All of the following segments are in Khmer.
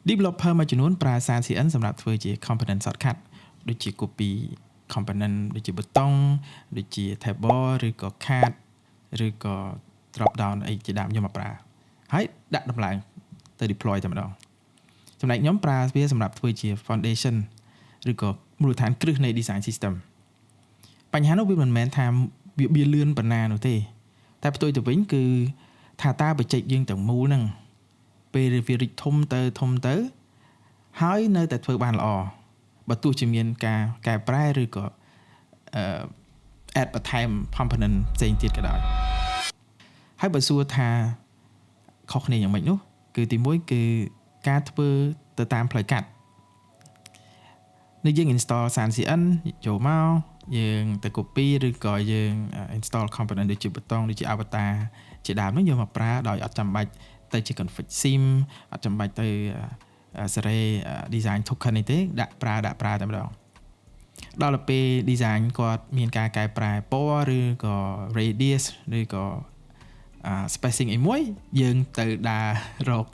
developer មួយចំនួនប្រើ SANCN សម្រាប់ធ្វើជា component shortcut ដូចជា copy component ដូចជា button ដូចជា table ឬក៏ card ឬក៏ drop down អីជាដើមខ្ញុំមកប្រើហើយដាក់តម្លើងទៅ deploy តែម្ដងចំណែកខ្ញុំប្រើវាសម្រាប់ធ្វើជា foundation ឬក៏មូលដ្ឋានគ្រឹះនៃ design system បញ្ហានោះវាមិនមែនថាវាលឿនប៉ុណ្ណានោះទេតែផ្ទុយទៅវិញគឺថាតើបច្ចេកយើងទាំងមូលហ្នឹងពេលវារីកធំទៅហើយនៅតែធ្វើបានល្អបើទោះជាមានការកែប្រែឬក៏add បន្ថែម component ផ្សេងទៀតក៏ដោយហើយបើសួរថាខុសគ្នាយ៉ាងម៉េចនោះគឺទីមួយគឺការធ្វើទៅតាមផ្លូវកាត់នេះយើង install SANCN ចូលមកយើងទៅ copy ឬក៏យើង install component ដូចជា button ដូចជា avatar ជាដើមនោះយកមកប្រើដោយអត់ចាំបាច់ទៅជា config sim អត់ចាំបាច់ទៅ array design token នេះទេដាក់ប្រើតែម្ដងដល់ពេល design គាត់មានការកែប្រែពណ៌ឬក៏ radius ឬក៏ spacing អីមួយយើងទៅដើររក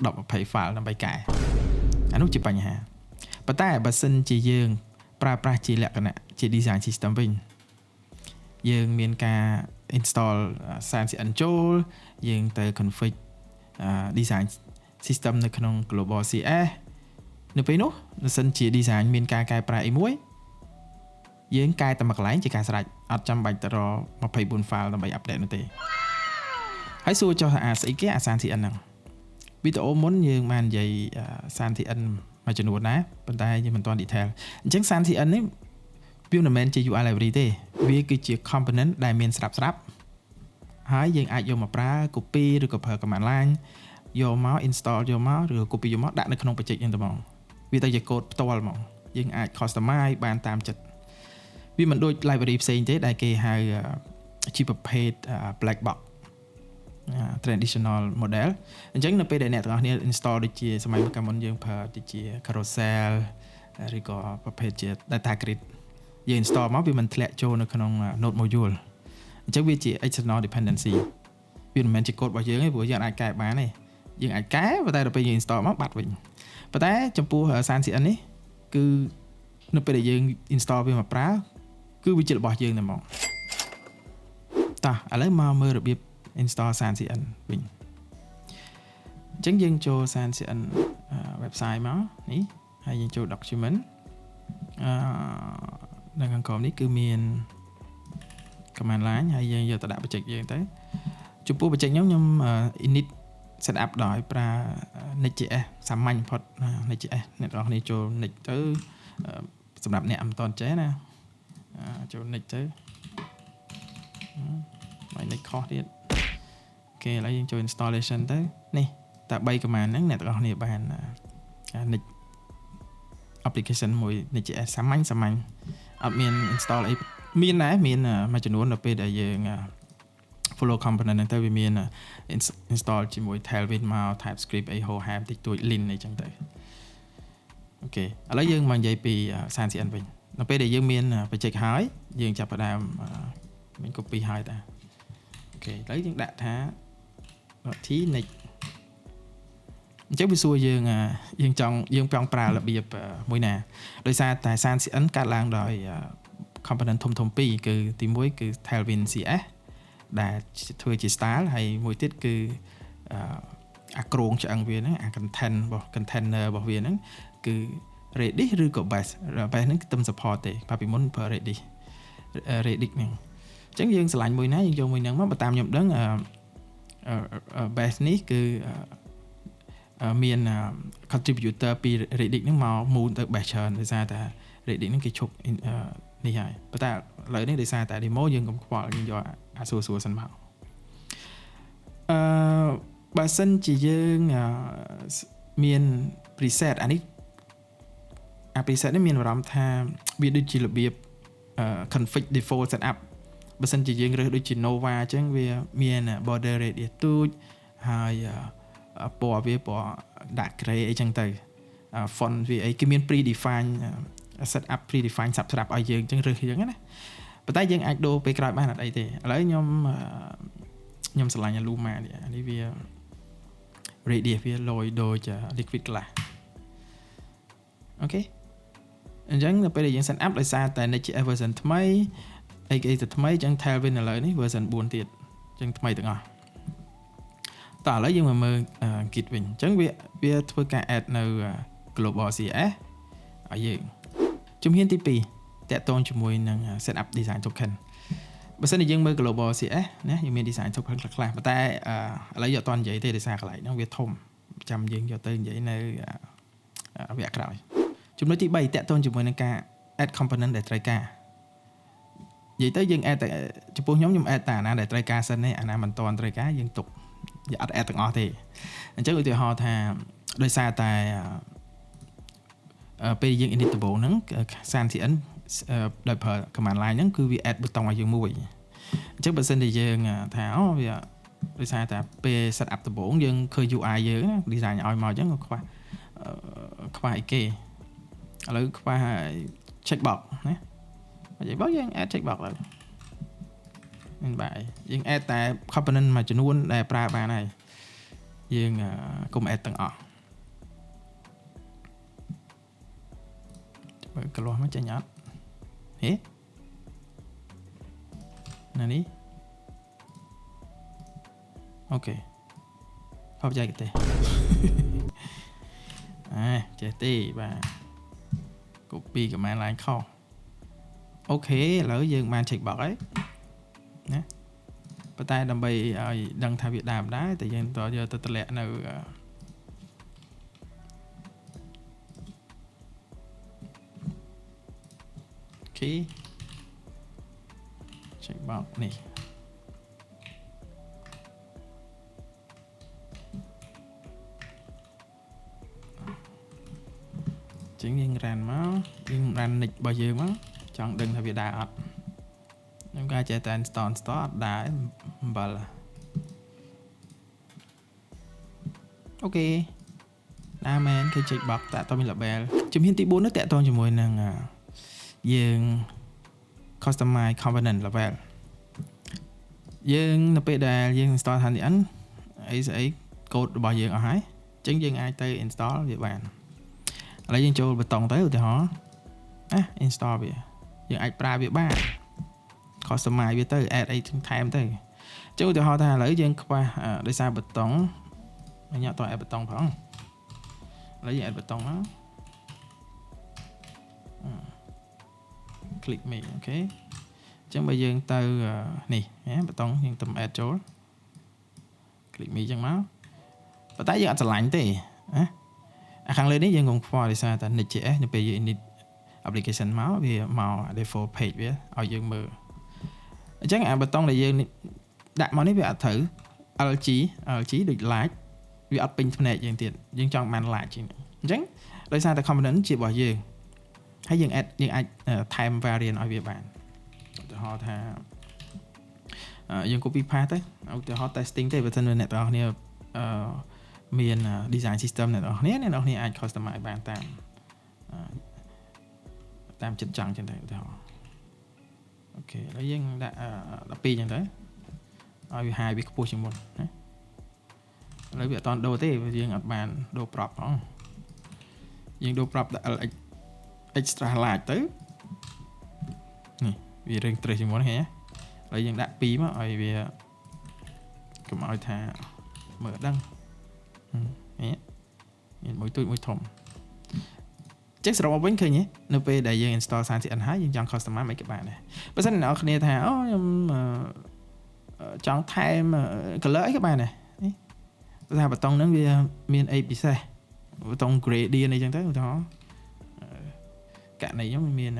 1020 file ដើម្បីកែអានោះជាបញ្ហាប៉ុន្តែបើសិនជាយើងប្រើប្រាស់ជាលក្ខណៈជា design system វិញយើងមានការ install SANCN ចូលយើងទៅ config design system នៅក្នុង global CS នៅពេលនោះបើសិនជា design មានការកែប្រែអីមួយយើងកែតែមួយកន្លែងជាការស្រេចអត់ចាំបាច់ទៅរក24 file ដើម្បី update នោះទេហើយសួរចុះថាស្អីគេអា SANCN ហ្នឹងវីដេអូមុនយើងបាននិយាយ SANCN មួយចំនួនដែរប៉ុន្តែយើងមិនទាន់ detail អញ្ចឹង SANCN នេះវាមិនមែនជា UI library ទេវាគឺជា component ដែលមានស្រាប់ហើយយើងអាចយកមកប្រើ copy ឬក៏ប្រើ command line យកមក install យកមកឬ copy យកមកដាក់នៅក្នុងបច្ចេកហ្នឹងតែហ្មងវាទៅជា code ផ្ទាល់ហ្មងយើងអាច customize បានតាមចិត្តវាមិនដូច library ផ្សេងទេដែលគេហៅជាប្រភេទ black box traditional model អញ្ចឹងនៅពេលដែលអ្នកទាំងអស់គ្នា install ដូចជាសម័យមុនយើងប្រើដូចជា carousel ឬក៏ប្រភេទជា data grid យើង install មកវាមិនធ្លាក់ចូលនៅក្នុង node module អញ្ចឹងវាជា external dependency វាមិនមែនជា code របស់យើងទេព្រោះយើងអាចកែបានទេយើងអាចកែប៉ុន្តែដល់ពេលយើង install មកបាត់វិញប៉ុន្តែចំពោះ SANCN នេះគឺនៅពេលដែលយើង install វាមកប្រើគឺវាជារបស់យើងតែហ្មងតោះឥឡូវមកមើលរបៀប install SANCN វិញអញ្ចឹងយើងចូល SANCN website មកនេះហើយយើងចូល document នៅខាងក្រោមនេះគឺមាន command line ហើយយើងយកទៅដាក់បច្ចេកយើងទៅចំពោះបច្ចេកខ្ញុំ init set up ដោយប្រើ Next.js សាមញ្ញបំផុត Next.js អ្នកនរគ្នាចូល Next ទៅសម្រាប់អ្នកមិនតន់ចេះណាចូល Next ទៅហើយ Next ខុសទៀតអូខេឥឡូវយើងចូល installation ទៅនេះតែ3 command ហ្នឹងអ្នកនរគ្នាបាន Next application មួយ Next.js សាមញ្ញអត់មាន install អីមានដែរមានមួយចំនួនដល់ពេលដែលយើង follow component ហ្នឹងទៅវាមាន install ជាមួយ Tailwind មក TypeScript អីហោហាមតិចតួច lin អីចឹងទៅអូខេឥឡូវយើងមកនិយាយពី SANCN វិញដល់ពេលដែលយើងមានបច្ចេកហើយយើងចាប់ផ្ដើមមាន copy ហើយតាអូខេឥឡូវយើងដាក់ថា t next អញ្ចឹងវាសួរយើងចង់ប្រើរបៀបមួយណាដោយសារតែ SANCN កាត់ឡើងដោយ component ធំពីរគឺទី1គឺ Tailwind CS ដែលធ្វើជា style ហើយមួយទៀតគឺអាក្រងឆ្អឹងវាហ្នឹងអា content របស់ container របស់វាហ្នឹងគឺ Redis ឬក៏ Bash ហ្នឹងគឺទំ support ទេបើពីមុនប្រើ Redis ហ្នឹងអញ្ចឹងយើងឆ្លាញ់មួយណាយើងយកមួយហ្នឹងមកបើតាមខ្ញុំដឹងBash នេះគឺមាន contributor ពី Redis ហ្នឹងមក move ទៅ Bash ច្រើនដោយសារតែ Redis ហ្នឹងគេឈប់នេះហើយប៉ុន្តែឥឡូវនេះដោយសារតែ demo យើងកុំខ្វល់យើងយកអាសួរសិនមកបើសិនជាយើងមាន preset អានេះ preset នេះមានអារម្មណ៍ថាវាដូចជារបៀប config default setup បើសិនជាយើងរើសដូចជា Nova អញ្ចឹងវាមាន border radius ទូចហើយពណ៌វាពណ៌ដាក់ gray អីចឹងទៅ font វាអីគេមាន pre-define set up pre-define ស្រាប់ឲ្យយើងអញ្ចឹងរើសយើងណាប៉ុន្តែយើងអាចដូរពេលក្រោយបានអត់អីទេឥឡូវខ្ញុំឆ្លាញ់ Luma នេះវា radius វាលយដូច liquid glass អូខេអញ្ចឹងនៅពេលដែលយើង set up ដោយសារតែ Next.js version ថ្មី AKA ទៅថ្មីអញ្ចឹង Tailwind ឥឡូវនេះ version 4 ទៀតអញ្ចឹងថ្មីទាំងអស់តោះឥឡូវយើងមកមើល Git វិញអញ្ចឹងវាធ្វើការ add នៅ global CSS ឲ្យយើងជំហានទី2តាក់ទងជាមួយនឹង setup design token បើសិនជាយើងមើល global CSS ណាយើងមាន design token ខ្លះៗប៉ុន្តែឥឡូវយកអត់តនិយាយទេដោយសារកន្លែងហ្នឹងវាធំចាំយើងយកទៅនិយាយនៅវគ្គក្រោយចំណុចទី3តាក់ទងជាមួយនឹងការ add component ដែលត្រូវការនិយាយទៅយើង add តែចំពោះខ្ញុំ add តែអាណាដែលត្រូវការសិនទេអាណាមិនទាន់ត្រូវការយើងទុកយើងអត់ add ទាំងអស់ទេអញ្ចឹងឧទាហរណ៍ថាដោយសារតែពេលយើង edit ដំបូងហ្នឹង SAN-CN ដោយប្រើ command line ហ្នឹងគឺវា add ប៊ូតុងឲ្យយើងមួយអញ្ចឹងបើសិនជាយើងថាអូវាដោយសារតែពេល set up ដំបូងយើងឃើញ UI យើងណា design ឲ្យមកអញ្ចឹងខ្វះអីគេឥឡូវខ្វះ checkbox ណាបើនិយាយបើយើង add checkbox ឡើយមិនបាយយើង add តែ component មួយចំនួនដែលប្រើបានហើយយើងកុំ add ទាំងអស់បើកន្លោះមកចេញអត់ហេណានេះអូខេខបចែកទេចេះទេបាទ copy command line ខុសអូខេឥឡូវយើងបាន check box ហើយណាប៉ុន្តែដើម្បីឲ្យដឹងថាវាដើមដែរតែយើងតយកទៅតម្លាក់នៅអូខេ check box នេះចឹងយើង run មកយើង run nick របស់យើងមកចង់ដឹងថាវាដើរអត់ខ្ញុំក៏ចេះតែ install អត់ដើរអំបិលអូខេដើរមែនគេ check box តែអត់មាន label ជំហានទី4នោះតាក់ទងជាមួយនឹងយើង customize component level យើងនៅពេលដែលយើង install SAN-CN អីស្អី code របស់យើងអស់ហើយអញ្ចឹងយើងអាចទៅ install វាបានឥឡូវយើងចូលប៊ូតុងទៅឧទាហរណ៍install វាយើងអាចប្រើវាបាន customize វាទៅ add អីថែមទៅអញ្ចឹងឧទាហរណ៍ថាឥឡូវយើងខ្វះដោយសារប៊ូតុងញ៉ាំត add ប៊ូតុងផងឥឡូវយើង add ប៊ូតុងមក click me អូខេអញ្ចឹងបើយើងទៅនេះប៊ូតុងយើងទៅ add ចូល click me អញ្ចឹងមកប៉ុន្តែយើងអត់ឆ្លាញ់ទេណាខាងលើនេះយើងកុំខ្វល់ដោយសារតែ Next.js នៅពេលយើង init application មកវាមក default page វាឲ្យយើងមើលអញ្ចឹងអាប៊ូតុងដែលយើងដាក់មកនេះវាអត់ត្រូវ LG ដូច like វាអត់ពេញផ្នែកយើងទៀតយើងចង់បាន like ជាងអញ្ចឹងដោយសារតែ component ជារបស់យើងហើយយើងអាចថែម variant ឲ្យវាបានឧទាហរណ៍ថាយើង copy path ទៅឧទាហរណ៍ testing ទេបើមិនអ្នកទាំងអស់គ្នាមាន design system អ្នកទាំងអស់គ្នាអាច customize បានតាមចិត្តចង់ចឹងទៅឧទាហរណ៍អូខេឥឡូវយើងដាក់12ចឹងទៅឲ្យវា high វាខ្ពស់ជាងមុនណាឥឡូវវាអត់តដូរទេយើងអត់បានដូរ prop ផងយើងដូរ prop ដាក់ LX extra large ទៅនេះវារឿងត្រេះជាងមុនឃើញឥឡូវយើងដាក់2មកឲ្យវាកុំឲ្យថាមើលដឹងមានមួយទូចមួយធំចេះសរុបមកវិញឃើញទេនៅពេលដែលយើង install SAN-CN ហើយយើងចង់ customize មិនក៏បានដែរបើសិនអ្នកនរគ្នាថាអូខ្ញុំចង់ថែម color អីក៏បានដែរនេះព្រោះថាប៊ូតុងហ្នឹងវាមានអីពិសេសប៊ូតុង gradient អីចឹងទៅឧទាហរណ៍ករណីខ្ញុំមាន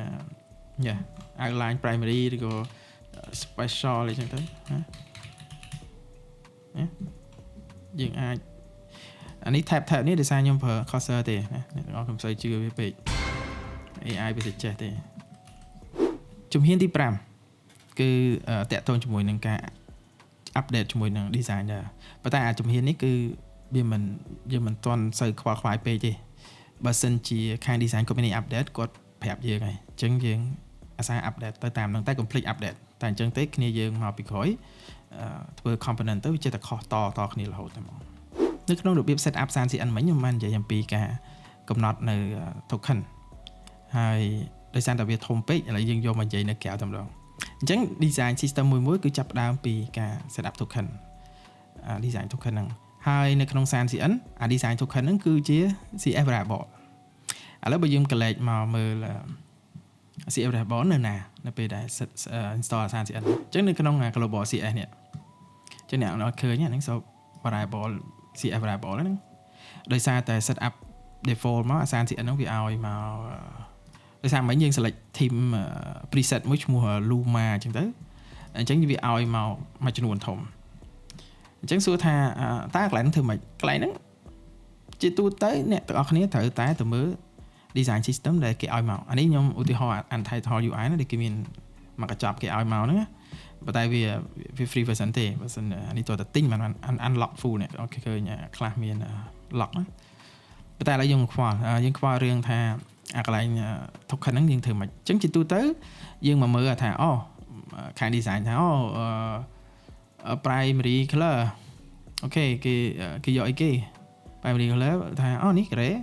outline primary ឬក៏ special អីចឹងទៅយើងអាចអានេះ tab នេះដោយសារខ្ញុំប្រើ cursor ទេណាអ្នកទាំងអស់ខ្ញុំសូវជឿវាពេក AI វាចេះទេជំហានទី5គឺតាក់ទងជាមួយនឹងការ update ជាមួយនឹង design ដែរប៉ុន្តែអាជំហាននេះគឺវាមិនយើងមិនទាន់សូវខ្វល់ខ្វាយពេកទេបើសិនជាខាង design company update គាត់ប្រាប់យើងហើយអញ្ចឹងយើងអាសា update ទៅតាមនឹងតែ complete update តែអញ្ចឹងទេគ្នាយើងមកពីក្រោយធ្វើ component ទៅវាចេះតែខុសតគ្នារហូតតែមកនៅក្នុងរបៀប set up SAN-CN មិញខ្ញុំបាននិយាយអំពីការកំណត់នៅ token ហើយដោយសារតែវាធំពេកឥឡូវយើងយកមកនិយាយនៅក្រៅតែម្ដងអញ្ចឹង design system មួយគឺចាប់ផ្ដើមពីការ set up token design token ហ្នឹងហើយនៅក្នុង SAN-CN design token ហ្នឹងគឺជា CF variable ឥឡូវបើយើងកលេចមកមើល CF variable នៅពេលដែល install SAN-CN អញ្ចឹងនៅក្នុង global CS នេះអញ្ចឹងអ្នកឃើញហ្នឹង so variable CF variable ហ្នឹងដោយសារតែ set up default មក SAN-CN ហ្នឹងវាឲ្យមកដោយសារមិញយើង select theme preset មួយឈ្មោះ Luma អញ្ចឹងទៅអញ្ចឹងវាឲ្យមកមួយចំនួនធំអញ្ចឹងសួរថាតើកន្លែងហ្នឹងធ្វើម៉េចកន្លែងហ្នឹងជាទូទៅអ្នកទាំងអស់គ្នាត្រូវតែទៅមើល design system ដែលគេឲ្យមកអានេះខ្ញុំឧទាហរណ៍ untitled UI ណាដែលគេមានមកកញ្ចប់គេឲ្យមកហ្នឹងប៉ុន្តែវា free version ទេបើសិននេះតើទិញមិន unlock full អ្នកគេឃើញខ្លះមាន lock ណាប៉ុន្តែឥឡូវយើងខ្វល់រឿងថាកន្លែង token ហ្នឹងយើងធ្វើម៉េចអញ្ចឹងជាទូទៅយើងមកមើលថាខាង design ថាprimary color អូខេគេយកអីគេ primary color ថានេះ gray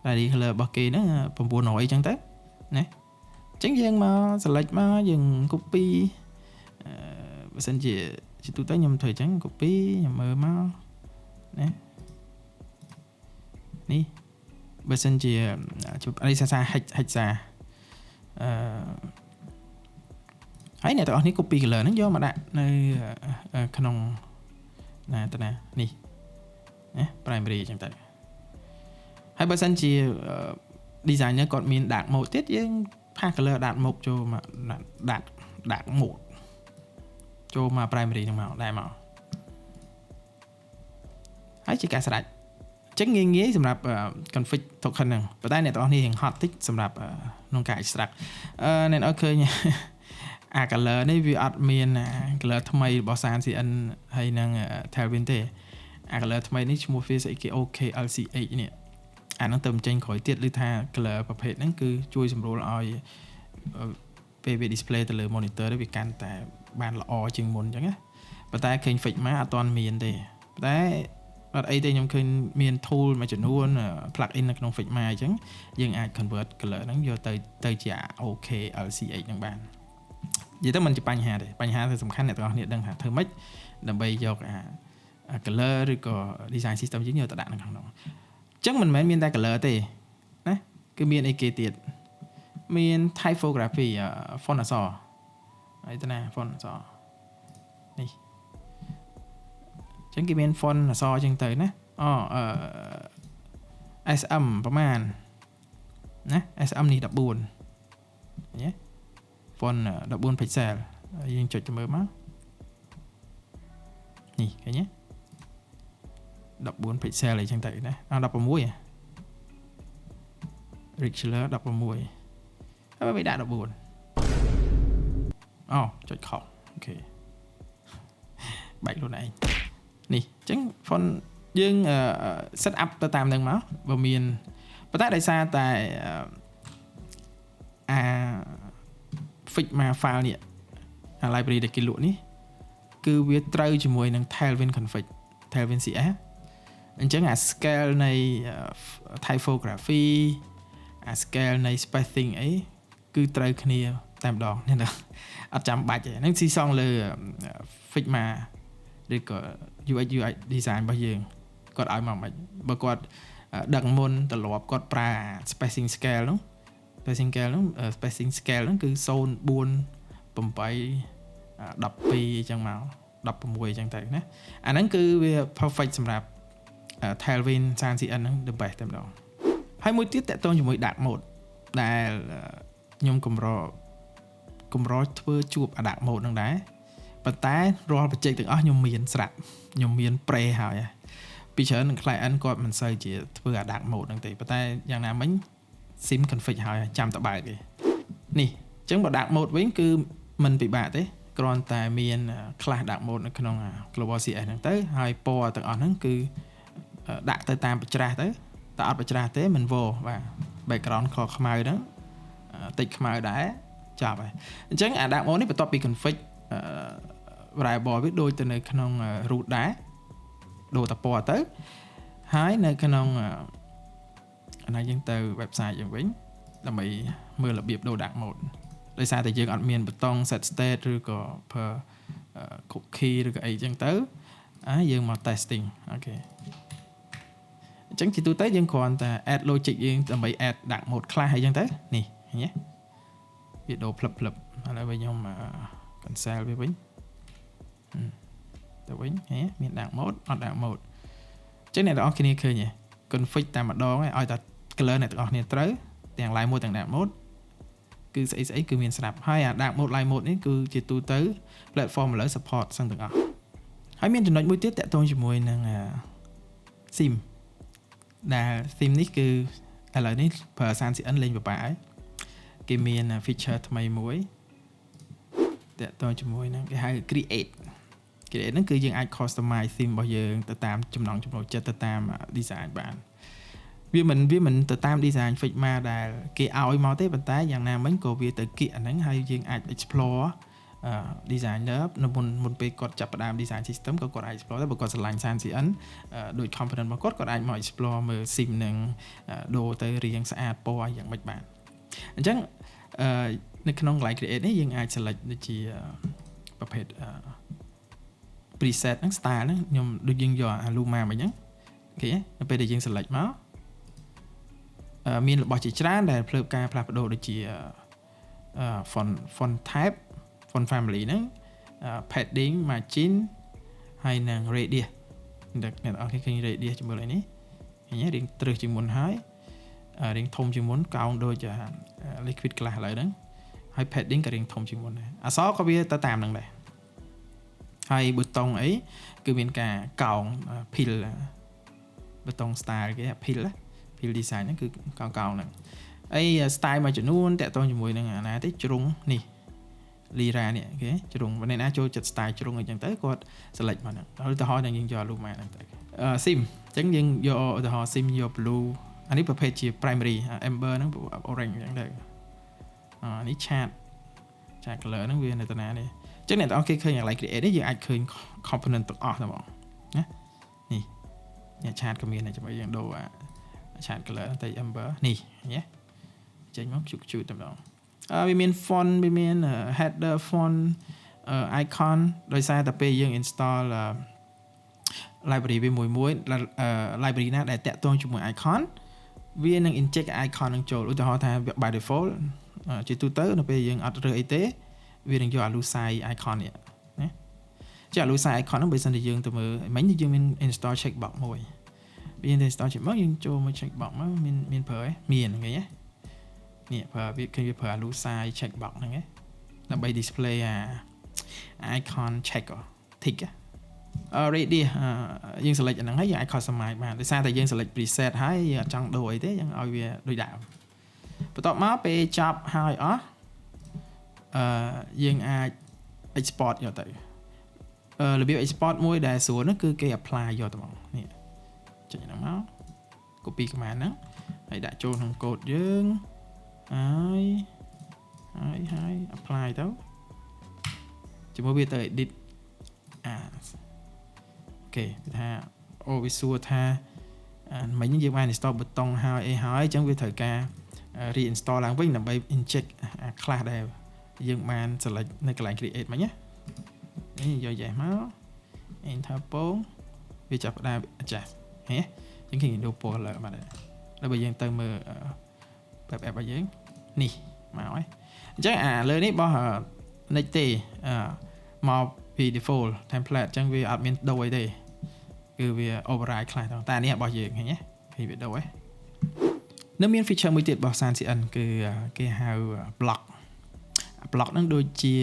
primary color របស់គេហ្នឹង900អញ្ចឹងទៅណាអញ្ចឹងយើងមក select មកយើង copy បើសិនជាទូទៅខ្ញុំធ្វើអញ្ចឹង copy ខ្ញុំមើលមកណានេះបើសិនជាអរិសា hexa ហើយអ្នកទាំងអស់នេះ copy color ហ្នឹងយកមកដាក់នៅក្នុងណានេះណា primary អញ្ចឹងទៅហើយបើសិនជា designer គាត់មាន dark mode ទៀតយើងផាស color dark mode ចូលមក dark mode ចូលមក primary ហ្នឹងមកដែរមកហើយជាការស្រេចចឹងងាយសម្រាប់ config token ហ្នឹងប៉ុន្តែអ្នកទាំងអស់នេះរៀងហត់តិចសម្រាប់ក្នុងការ extract អ្នកអត់ឃើញcolor នេះវាអត់មាន color ថ្មីរបស់ SAN-CN ហើយនឹង Tailwind ទេcolor ថ្មីនេះឈ្មោះវាស្អីគេ OKLCH នេះអាហ្នឹងទៅចេញក្រោយទៀតឬថា color ប្រភេទហ្នឹងគឺជួយសម្រួលឲ្យពេលវា display ទៅលើ monitor វាកាន់តែបានល្អជាងមុនអញ្ចឹងណាប៉ុន្តែឃើញ fix មកអត់ទាន់មានទេប៉ុន្តែអត់អីទេខ្ញុំឃើញមាន tool មួយចំនួន plug in នៅក្នុង Figma អញ្ចឹងយើងអាច convert color ហ្នឹងយកទៅជា OKLCH ហ្នឹងបាននិយាយទៅមិនជាបញ្ហាទេបញ្ហាគឺសំខាន់អ្នកទាំងអស់គ្នាដឹងថាធ្វើម៉េចដើម្បីយក color ឬក៏ design system យើងយកទៅដាក់នៅក្នុងនោះអញ្ចឹងមិនមែនមានតែ color ទេណាគឺមានអីគេទៀតមាន typography font អក្សរហើយទៅណា font អក្សរនេះចឹងគេមាន font អក្សរចឹងទៅណាSM ប្រហែលណា SM នេះ14ញ៉េ font 14 pixel យើងចុចទៅមើលមកនេះឃើញទេ14 pixel អីចឹងទៅណា16 regular 16ហើយមិនដាក់14ចុចខុសអូខេបែកខ្លួនឯងនេះអញ្ចឹង font យើង set up ទៅតាមនឹងមកបើមានប៉ុន្តែដោយសារតែFigma file នេះlibrary ដែលគេលក់នេះគឺវាត្រូវជាមួយនឹង Tailwind config Tailwind CS អញ្ចឹងscale នៃ typography scale នៃ spacing អីគឺត្រូវគ្នាតែម្ដងនេះអត់ចាំបាច់ទេហ្នឹងស៊ីសងលើ Figma ឬក៏ UX UI design របស់យើងគាត់ឲ្យមកមិនបើគាត់ដឹងមុនទម្លាប់គាត់ប្រើ spacing scale ហ្នឹង spacing scale ហ្នឹងគឺ0 4 8 12អញ្ចឹងមក16អញ្ចឹងទៅណាអាហ្នឹងគឺវា perfect សម្រាប់ Tailwind SAN-CN ហ្នឹង the best តែម្ដងហើយមួយទៀតតកតងជាមួយ dark mode ដែលខ្ញុំកម្រធ្វើជួប dark mode ហ្នឹងដែរប៉ុន្តែរាល់ project ទាំងអស់ខ្ញុំមានស្រាប់ខ្ញុំមាន pre ហើយពីច្រើននឹង client គាត់មិនសូវជាធ្វើ dark mode ហ្នឹងទេប៉ុន្តែយ៉ាងណាមិញ sim config ហើយចាំតបែកទេនេះអញ្ចឹងបើ dark mode វិញគឺមិនពិបាកទេគ្រាន់តែមាន class dark mode នៅក្នុង global CS ហ្នឹងទៅហើយពណ៌ទាំងអស់ហ្នឹងគឺដាក់ទៅតាមបច្ច្រាស់ទៅតែអត់បច្ច្រាស់ទេមិនវបាទ background ខខ្មៅហ្នឹងតិចខ្មៅដែរចាប់ហើយអញ្ចឹងអា dark mode នេះបន្ទាប់ពី config variable វាដូចទៅនៅក្នុង root ដែរដូរតែពណ៌ទៅហើយនៅក្នុងអានេះយើងទៅ website យើងវិញ ដើម្បីមើលរបៀបដូរដាក់ mode ដោយសារតែយើងអត់មានប៊ូតុង set state ឬក៏ per cookie ឬក៏អីចឹងទៅយើងមក testing អូខេអញ្ចឹងជាទូទៅយើងគ្រាន់តែ add logic យើងដើម្បី add ដាក់ mode ខ្លះអីចឹងទៅនេះឃើញទេវាដូរផ្លឹបឥឡូវវិញខ្ញុំ cancel វាវិញទៅវិញហ៎មានដាក់ mode អត់ដាក់ mode អញ្ចឹងអ្នកទាំងអស់គ្នាឃើញទេ config តែម្ដងឲ្យតែ color អ្នកទាំងអស់គ្នាត្រូវទាំង line mode ទាំងដាក់ mode គឺស្អីគឺមានស្រាប់ហើយអាដាក់ mode line mode នេះគឺជាទូទៅ platform ឥឡូវ support សឹងទាំងអស់ហើយមានចំណុចមួយទៀតតាក់ទងជាមួយនឹង sim ដែល sim នេះគឺឥឡូវនេះប្រើ SunCN លេងពិបាកហើយគេមាន feature ថ្មីមួយតាក់ទងជាមួយនឹងគេហៅ create ហ្នឹងគឺយើងអាច customize theme របស់យើងទៅតាមចំណង់ចំណូលចិត្តទៅតាម design បានវាមិនទៅតាម design Figma ដែលគេឲ្យមកទេប៉ុន្តែយ៉ាងណាមិញក៏វាទៅគៀកអាហ្នឹងហើយយើងអាច explore designer នៅមុនពេលគាត់ចាប់ផ្ដើម design system ក៏គាត់អាច explore ដែរបើគាត់ស្រឡាញ់ SunCN ដូច component របស់គាត់អាចមក explore មើល sim នឹងដូរទៅរាងស្អាតពណ៌យ៉ាងម៉េចបានអញ្ចឹងនៅក្នុង Light Create នេះយើងអាច select ដូចជាប្រភេទpreset ហ្នឹង style ហ្នឹងខ្ញុំដូចយើងយក Luma មកអញ្ចឹងអូខេនៅពេលដែលយើង select មកមានរបស់ជាច្រើនដែលភ្លើបការផ្លាស់ប្ដូរដូចជា font type font family ហ្នឹង padding margin ហើយនិង radius អ្នកអរឃើញ radius ជាមួយលើនេះឃើញរៀងត្រឹសជាងមុនហើយរៀងធំជាងមុនកោងដូច liquid glass ឥឡូវហ្នឹងហើយ padding ក៏រៀងធំជាងមុនដែរអក្សរក៏វាទៅតាមហ្នឹងដែរហើយប៊ូតុងអីគឺមានការកោង pill ប៊ូតុង style គេ pill design ហ្នឹងគឺកោងហ្នឹងអី style មួយចំនួនតាក់ទងជាមួយនឹងអាណាទេជ្រុងនេះ Lira នេះគេជ្រុងបើអ្នកណាចូលចិត្ត style ជ្រុងអីចឹងទៅគាត់ select មកហ្នឹងឧទាហរណ៍យើងយក Luma ហ្នឹងទៅ sim អញ្ចឹងយើងយកឧទាហរណ៍ sim យក blue អានេះប្រភេទជា primary amber ហ្នឹង orange អញ្ចឹងទៅនេះ chat color ហ្នឹងវានៅតាណានេះអញ្ចឹងអ្នកទាំងអស់គេឃើញ Light Create នេះយើងអាចឃើញ component ទាំងអស់តែហ្មងណានេះអ្នក chat ក៏មានដែរចាំយើងដូរchat color ទៅ amber នេះញ៉េចេញមកជូតតែម្ដងវាមាន font វាមាន header font icon ដោយសារតែពេលយើង install library វាមួយ library ណាដែលតាក់ទងជាមួយ icon វានឹង inject icon នឹងចូលឧទាហរណ៍ថា by default ជាទូទៅនៅពេលយើងអត់រើសអីទេវានឹងយក Lucai icon នេះណាចា Lucai icon ហ្នឹងបើសិនជាយើងទៅមើលមិញយើងមាន install checkbox មួយវា install checkbox យើងចូលមក checkbox មកមានប្រើហ៎មានឃើញទេនេះប្រើវាឃើញវាប្រើ Lucai checkbox ហ្នឹងឯងដើម្បី display icon check tick radius យើង select អាហ្នឹងហើយយើងអាច customize បានដោយសារតែយើង select preset ហើយយើងអត់ចង់ដូរអីទេយើងឲ្យវាដូចដើមបន្ទាប់មកពេលចប់ហើយអស់យើងអាច export យកទៅរបៀប export មួយដែលស្រួលហ្នឹងគឺគេ apply យកទៅមកនេះចុចហ្នឹងមក copy command ហ្នឹងហើយដាក់ចូលក្នុង code យើងហើយ apply ទៅជាមួយវាទៅ edit អូខេវាថាវាសួរថាមិញយើងបាន install ប៊ូតុងហើយអីហើយអញ្ចឹងវាត្រូវការ reinstall ឡើងវិញដើម្បី inject ខ្លះដែលយើងបាន select នៅកន្លែង create មិញណានេះយក yes មក enter ពងវាចាប់ផ្ដើម adjust ហ៎អញ្ចឹងគេដូរពណ៌លើបាទដល់បើយើងទៅមើល web app របស់យើងនេះមកហើយអញ្ចឹងលើនេះបោះ nick ទេមកពី default template អញ្ចឹងវាអត់មានដូរអីទេគឺវា override ខ្លះតែនេះរបស់យើងឃើញទេឃើញវាដូរហ៎នៅមាន feature មួយទៀតរបស់ SunCN គឺគេហៅ block ហ្នឹងដូចជា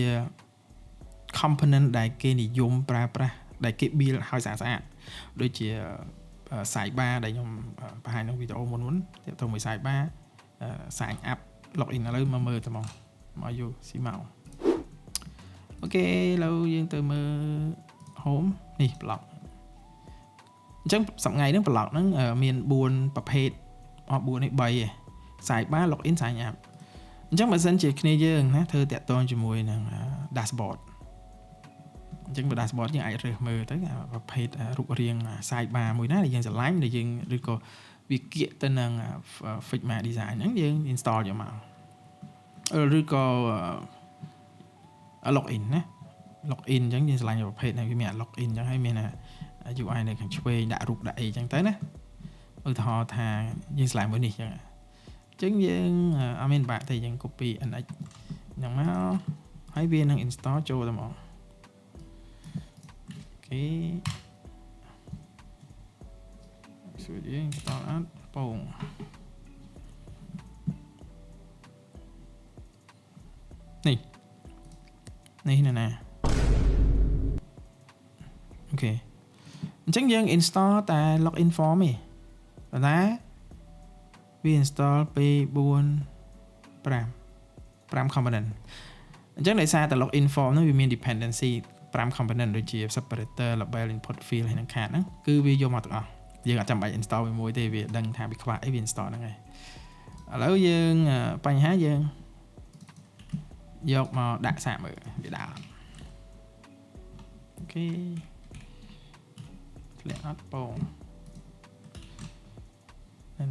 component ដែលគេនិយមប្រើប្រាស់ដែលគេ build ឲ្យស្អាតដូចជា sidebar ដែលខ្ញុំបង្ហាញក្នុងវីដេអូមុនទាក់ទងមួយ sidebar sign up login ឥឡូវមកមើលទៅមកយកស៊ីមកអូខេឥឡូវយើងទៅមើល home នេះ block អញ្ចឹងសប្តាហ៍ហ្នឹង block ហ្នឹងមាន4ប្រភេទ4នេះ3ឯង sidebar login sign up អញ្ចឹងបើសិនជាគ្នាយើងណាធ្វើតាក់ទងជាមួយនឹង dashboard អញ្ចឹងបើ dashboard យើងអាចរើសមើលទៅប្រភេទរូបរាង sidebar មួយណាដែលយើងស្រឡាញ់ដែលយើងឬក៏ វាគៀកទៅនឹង Figma design ហ្នឹងយើង install យកមកឬក៏ login ណា login អញ្ចឹងយើងឆ្លាញ់ប្រភេទហ្នឹងវាមាន login អញ្ចឹងហើយមាន UI នៅខាងឆ្វេងដាក់រូបដាក់អីអញ្ចឹងទៅណាឧទាហរណ៍ថាយើងឆ្លាញ់មួយនេះអញ្ចឹងយើងអត់មានបាក់ទេយើង copy NX ហ្នឹងមកហើយវានឹង install ចូលទៅមកអូខេ Studio install អត់ពងនេះណាអូខេអញ្ចឹងយើង install តែ login form ទេប៉ុន្តែវា install 5 component អញ្ចឹងដោយសារតែ login form ហ្នឹងវាមាន dependency 5 component ដូចជា separator label input field ហើយនឹង card ហ្នឹងគឺវាយកមកទាំងអស់យើងអត់ចាំបាច់ install មួយទេវាដឹងថាវាខ្វះអីវា install ហ្នឹងហើយឥឡូវយើងបញ្ហាយើងយកមកដាក់សាកមើលវាដាក់អូខេធ្លាក់អត់ពងណា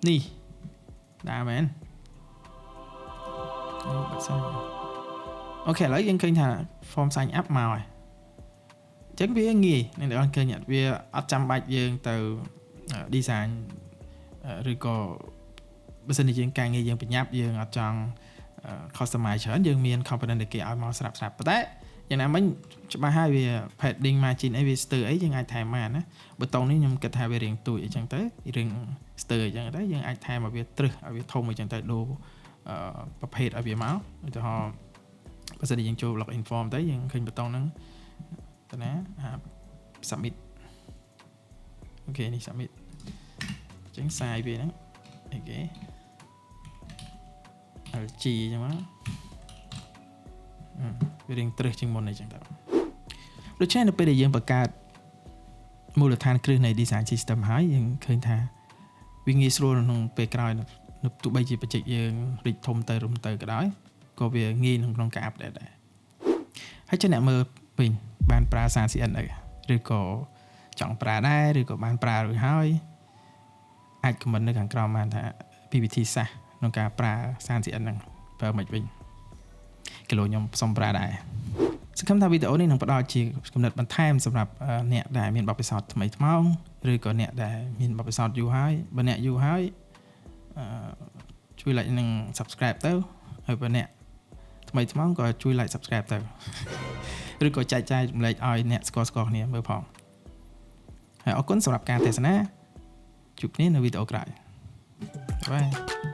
នេះដាក់មែនអូខេឥឡូវយើងឃើញថា form sign up មកហើយអញ្ចឹងវាងាយអ្នកនរឃើញវាអត់ចាំបាច់យើងទៅ design ឬក៏បើសិនជាយើងការងារយើងប្រញាប់យើងអត់ចង់ customize ច្រើនយើងមាន component ដែលគេឲ្យមកស្រាប់ប៉ុន្តែយ៉ាងណាមិញច្បាស់ហើយវា padding margin អីវាស្ទើរអីយើងអាចថែមបានណាប៊ូតុងនេះខ្ញុំគិតថាវារៀងទូចអីចឹងទៅរៀងស្ទើរអីចឹងទៅយើងអាចថែមឲ្យវាត្រឹសឲ្យវាធំអីចឹងទៅដូរប្រភេទឲ្យវាមកឧទាហរណ៍បើសិនជាយើងចូល login form ទៅយើងឃើញប៊ូតុងហ្នឹងទៅណា submit អូខេនេះ submit អញ្ចឹងសាយវាហ្នឹងអូខេ LG អញ្ចឹងមកវារៀងត្រឹសជាងមុនអីចឹងទៅដូច្នេះនៅពេលដែលយើងបង្កើតមូលដ្ឋានគ្រឹះនៃ design system ហើយយើងឃើញថាវាងាយស្រួលក្នុងពេលក្រោយនៅទោះបីជាបច្ចេកយើងរីកធំទៅរំទៅក៏ដោយក៏វាងាយក្នុងការ update ដែរហើយចំណាក់មើលវិញបានប្រើសារ CN ឬក៏ចង់ប្រើដែរឬក៏បានប្រើរួចហើយអាច comment នៅខាងក្រោមបានថាពីវិធីសាស្ត្រក្នុងការប្រើសារ CN ហ្នឹងប្រើមិនវិញគីឡូខ្ញុំសុំប្រើដែរសង្ឃឹមថាវីដេអូនេះនឹងផ្ដល់ជាគំនិតបន្ថែមសម្រាប់អ្នកដែលមានបទពិសោធន៍ថ្មីថ្មោងឬក៏អ្នកដែលមានបទពិសោធន៍យូរហើយបើអ្នកយូរហើយជួយ like និង subscribe ទៅហើយបើអ្នកថ្មីថ្មោងក៏ជួយ like subscribe ទៅឬក៏ចែកចាយចម្លែកឲ្យអ្នកស្គាល់គ្នាមើលផងហើយអរគុណសម្រាប់ការទស្សនាជួបគ្នានៅវីដេអូក្រោយបាយ